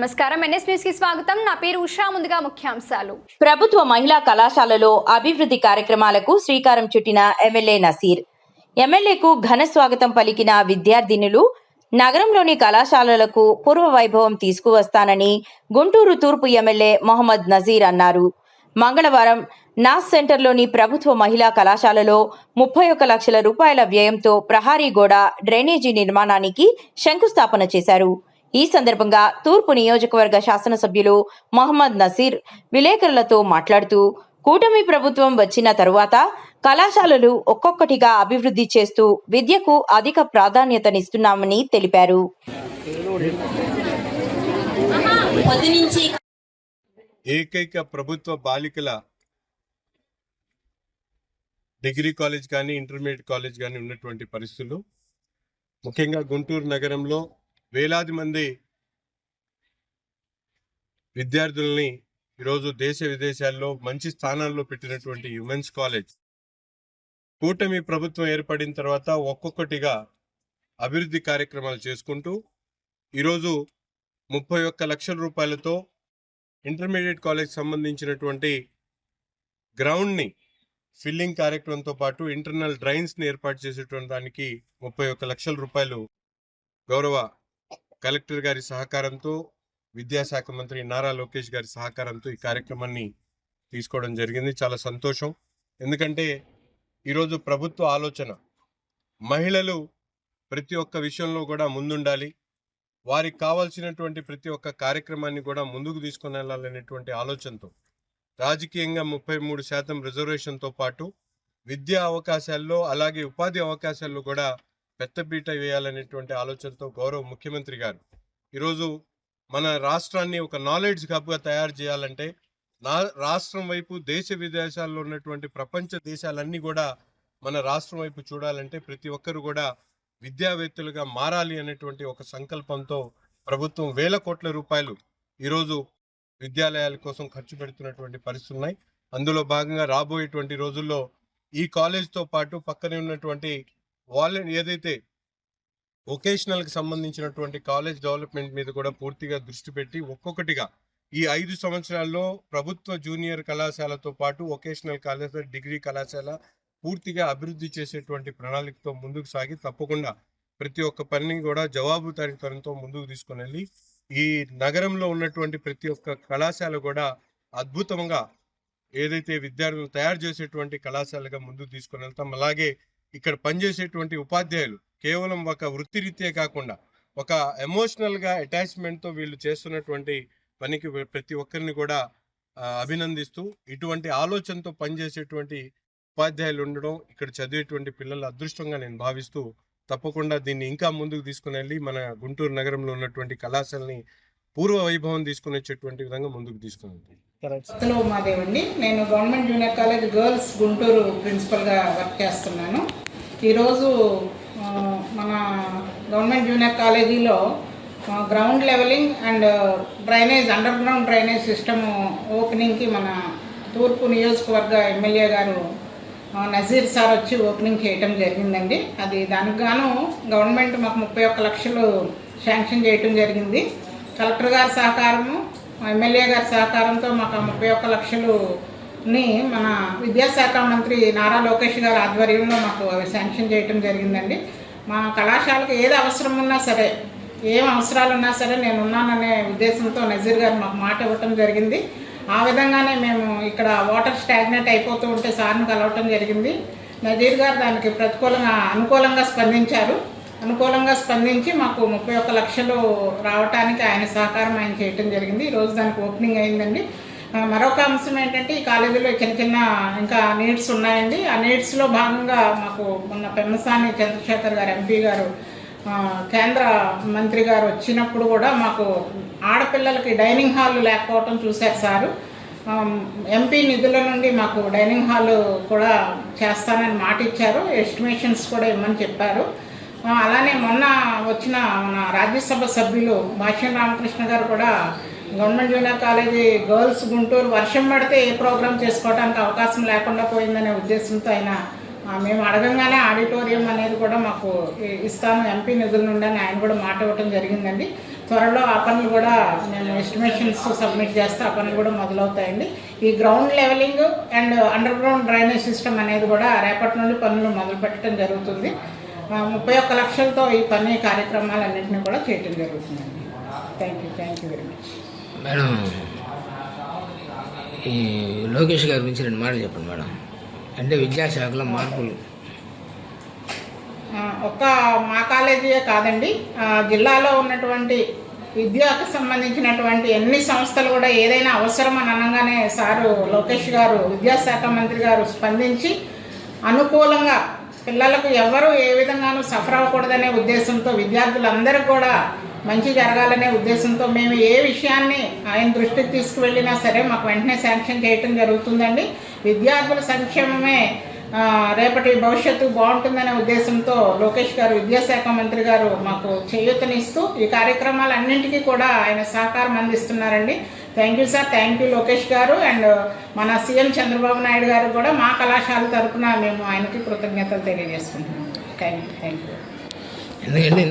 నమస్కారం, NS news కి స్వాగతం. నా పేరు ఉషా. ముందుగా ముఖ్యాంశాలు. ప్రభుత్వ మహిళా కళాశాలలో అభివృద్ధి కార్యక్రమాలకు శ్రీకారం చుట్టిన ఎమ్మెల్యే నసీర్. ఎమ్మెల్యేకు ఘన స్వాగతం పలికిన విద్యార్థినులు నగరంలోని కళాశాలలకు పూర్వ వైభవం తీసుకువస్తానని గుంటూరు తూర్పు ఎమ్మెల్యే మొహమ్మద్ నజీర్ అన్నారు. మంగళవారం నాస్ సెంటర్లోని ప్రభుత్వ మహిళా కళాశాలలో 31 లక్షల రూపాయల వ్యయంతో ప్రహారీ గోడ, డ్రైనేజీ నిర్మాణానికి శంకుస్థాపన చేశారు. ఈ సందర్భంగా తూర్పు నియోజకవర్గ శాసనసభ్యులు మొహమ్మద్ నసీర్ విలేకరులతో మాట్లాడుతూ, కూటమి ప్రభుత్వం వచ్చిన తరువాత కళాశాలలు ఒక్కొక్కటిగా అభివృద్ధి చేస్తూ విద్యకు అధిక ప్రాధాన్యతనిస్తున్నామని తెలిపారు. ఏకైక ప్రభుత్వ బాలికల డిగ్రీ కాలేజ్ కానీ ఇంటర్మీడియట్ కాలేజ్ కానీ ఉన్నటువంటి పరిస్థితులు, ముఖ్యంగా గుంటూరు నగరంలో వేలాది మంది విద్యార్థుల్ని ఈరోజు దేశ విదేశాల్లో మంచి స్థానాల్లో పెట్టినటువంటి ఉమెన్స్ కాలేజ్ కూటమి ప్రభుత్వం ఏర్పడిన తర్వాత ఒక్కొక్కటిగా అభివృద్ధి కార్యక్రమాలు చేసుకుంటూ ఈరోజు 31 లక్షల రూపాయలతో ఇంటర్మీడియట్ కాలేజ్ సంబంధించినటువంటి గ్రౌండ్ని ఫిల్లింగ్ కార్యక్రమంతో పాటు ఇంటర్నల్ డ్రైన్స్ని ఏర్పాటు చేసేటువంటి దానికి 31 లక్షల రూపాయలు గౌరవ కలెక్టర్ గారి సహకారంతో, విద్యాశాఖ మంత్రి నారా లోకేష్ గారి సహకారంతో ఈ కార్యక్రమాన్ని తీసుకోవడం జరిగింది. చాలా సంతోషం. ఎందుకంటే ఈరోజు ప్రభుత్వ ఆలోచన మహిళలు ప్రతి ఒక్క విషయంలో కూడా ముందుండాలి, వారికి కావాల్సినటువంటి ప్రతి ఒక్క కార్యక్రమాన్ని కూడా ముందుకు తీసుకుని వెళ్ళాలనేటువంటి ఆలోచనతో రాజకీయంగా 33% రిజర్వేషన్తో పాటు విద్యా అవకాశాల్లో అలాగే ఉపాధి అవకాశాల్లో కూడా పెద్దపీట వేయాలనేటువంటి ఆలోచనతో గౌరవ ముఖ్యమంత్రి గారు ఈరోజు మన రాష్ట్రాన్ని ఒక నాలెడ్జ్ హబ్గా తయారు చేయాలంటే, రాష్ట్రం వైపు దేశ విదేశాల్లో ఉన్నటువంటి ప్రపంచ దేశాలన్నీ కూడా మన రాష్ట్రం వైపు చూడాలంటే ప్రతి ఒక్కరు కూడా విద్యావేత్తలుగా మారాలి అనేటువంటి ఒక సంకల్పంతో ప్రభుత్వం వేల కోట్ల రూపాయలు ఈరోజు విద్యాలయాల కోసం ఖర్చు పెడుతున్నటువంటి పరిస్థితులు ఉన్నాయి. అందులో భాగంగా రాబోయేటువంటి రోజుల్లో ఈ కాలేజ్తో పాటు పక్కనే ఉన్నటువంటి ఏదైతే వొకేషనల్కి సంబంధించినటువంటి కాలేజ్ డెవలప్మెంట్ మీద కూడా పూర్తిగా దృష్టి పెట్టి ఒక్కొక్కటిగా ఈ 5 సంవత్సరాల్లో ప్రభుత్వ జూనియర్ కళాశాలతో పాటు వొకేషనల్ కళాశాల, డిగ్రీ కళాశాల పూర్తిగా అభివృద్ధి చేసేటువంటి ప్రణాళికతో ముందుకు సాగి తప్పకుండా ప్రతి ఒక్క పనిని కూడా జవాబుదారీతనంతో ముందుకు తీసుకుని వెళ్ళి ఈ నగరంలో ఉన్నటువంటి ప్రతి ఒక్క కళాశాల కూడా అద్భుతంగా ఏదైతే విద్యార్థులు తయారు చేసేటువంటి కళాశాలగా ముందుకు తీసుకుని వెళ్తాం. అలాగే ఇక్కడ పనిచేసేటువంటి ఉపాధ్యాయులు కేవలం ఒక వృత్తిరీత్యా కాకుండా ఒక ఎమోషనల్గా అటాచ్మెంట్తో వీళ్ళు చేస్తున్నటువంటి పనికి ప్రతి ఒక్కరిని కూడా అభినందిస్తూ, ఇటువంటి ఆలోచనతో పనిచేసేటువంటి ఉపాధ్యాయులు ఉండడం ఇక్కడ చదివేటువంటి పిల్లల అదృష్టంగా నేను భావిస్తూ తప్పకుండా దీన్ని ఇంకా ముందుకు తీసుకుని వెళ్ళి మన గుంటూరు నగరంలో ఉన్నటువంటి కళాశాలని పూర్వ వైభవం తీసుకుని వచ్చేటువంటి విధంగా ముందుకు తీసుకుని వెళ్తాను. మాదేవండి, నేను government junior college girls Guntur ప్రిన్సిపల్గా వర్క్ చేస్తున్నాను. ఈరోజు మన గవర్నమెంట్ జూనియర్ కాలేజీలో ground levelling and drainage, underground drainage system ఓపెనింగ్కి మన తూర్పు నియోజకవర్గ ఎమ్మెల్యే గారు నజీర్ సార్ వచ్చి ఓపెనింగ్ చేయటం జరిగిందండి. అది దానికి గాను గవర్నమెంట్ మాకు 31 లక్షలు శాంక్షన్ చేయటం జరిగింది. కలెక్టర్ గారి సహకారము, ఎమ్మెల్యే గారి సహకారంతో మాకు 31 లక్షలుని మన విద్యాశాఖ మంత్రి నారా లోకేష్ గారి ఆధ్వర్యంలో మాకు అవి శాంక్షన్ చేయటం జరిగిందండి. మా కళాశాలకు ఏది అవసరం ఉన్నా సరే, ఏం అవసరాలు ఉన్నా సరే నేను ఉన్నాననే ఉద్దేశంతో నజీర్ గారు మాకు మాట ఇవ్వటం జరిగింది. ఆ విధంగానే మేము ఇక్కడ వాటర్ స్టాగ్నేట్ అయిపోతూ ఉంటే సార్ని కలవటం జరిగింది. నజీర్ గారు దానికి అనుకూలంగా స్పందించి మాకు 31 లక్షలు రావటానికి ఆయన సహకారం ఆయన చేయటం జరిగింది. ఈరోజు దానికి ఓపెనింగ్ అయిందండి. మరొక అంశం ఏంటంటే ఈ కాలేజీలో చిన్న ఇంకా నీడ్స్ ఉన్నాయండి. ఆ నీడ్స్లో భాగంగా మాకు మొన్న పెమ్మసాని చంద్రశేఖర్ గారు ఎంపీ గారు కేంద్ర మంత్రి గారు వచ్చినప్పుడు కూడా మాకు ఆడపిల్లలకి డైనింగ్ హాల్ లేకపోవటం చూశారు సారు. ఎంపీ నిధుల నుండి మాకు డైనింగ్ హాల్ కూడా చేస్తానని మాట ఇచ్చారు. ఎస్టిమేషన్స్ కూడా ఇవ్వమని చెప్పారు. అలానే మొన్న వచ్చిన మన రాజ్యసభ సభ్యులు భాష్యం రామకృష్ణ గారు కూడా government junior college girls Guntur వర్షం పడితే ఏ ప్రోగ్రాం చేసుకోవడానికి అవకాశం లేకుండా పోయిందనే ఉద్దేశంతో ఆయన మేము అడగంగానే ఆడిటోరియం అనేది కూడా మాకు ఇస్తాను ఎంపీ నిధుల నుండి అని ఆయన కూడా మాట ఇవ్వటం జరిగిందండి. త్వరలో ఆ పనులు కూడా నేను ఎస్టిమేషన్స్ సబ్మిట్ చేస్తే ఆ పనులు కూడా మొదలవుతాయండి. ఈ ground levelling and underground drainage system అనేది కూడా రేపటి నుండి పనులు మొదలు పెట్టడం జరుగుతుంది. 31 లక్షలతో ఈ పని కార్యక్రమాలన్నింటినీ కూడా చేయటం జరుగుతుందండి. Thank you very much. Madam, ఈ లోకేష్ గారి గురించి 2 మాటలు చెప్పండి మేడం. అంటే విద్యాశాఖలో మార్పులు ఒక్క మా కాలేజీయే కాదండి, జిల్లాలో ఉన్నటువంటి విద్యకు సంబంధించినటువంటి ఎన్ని సంస్థలు కూడా ఏదైనా అవసరం అని అనగానే సారు లోకేష్ గారు, విద్యాశాఖ మంత్రి గారు స్పందించి అనుకూలంగా పిల్లలకు ఎవరు ఏ విధంగానూ సఫర్ అవ్వకూడదనే ఉద్దేశంతో, విద్యార్థులందరికీ కూడా మంచి జరగాలనే ఉద్దేశంతో మేము ఏ విషయాన్ని ఆయన దృష్టికి తీసుకువెళ్ళినా సరే మాకు వెంటనే శాంక్షన్ చేయటం జరుగుతుందండి. విద్యార్థుల సంక్షేమమే రేపటి భవిష్యత్తు బాగుంటుందనే ఉద్దేశంతో లోకేష్ గారు, విద్యాశాఖ మంత్రి గారు మాకు చేయూతనిస్తూ ఈ కార్యక్రమాలన్నింటికీ కూడా ఆయన సహకారం అందిస్తున్నారండి. Thank you sir, thank you Lokesh garu. And మన సీఎం చంద్రబాబు నాయుడు గారు కూడా మా కళాశాల తరఫున మేము ఆయనకి కృతజ్ఞతలు తెలియజేసుకుంటున్నాం. Thank you. ఎందుకంటే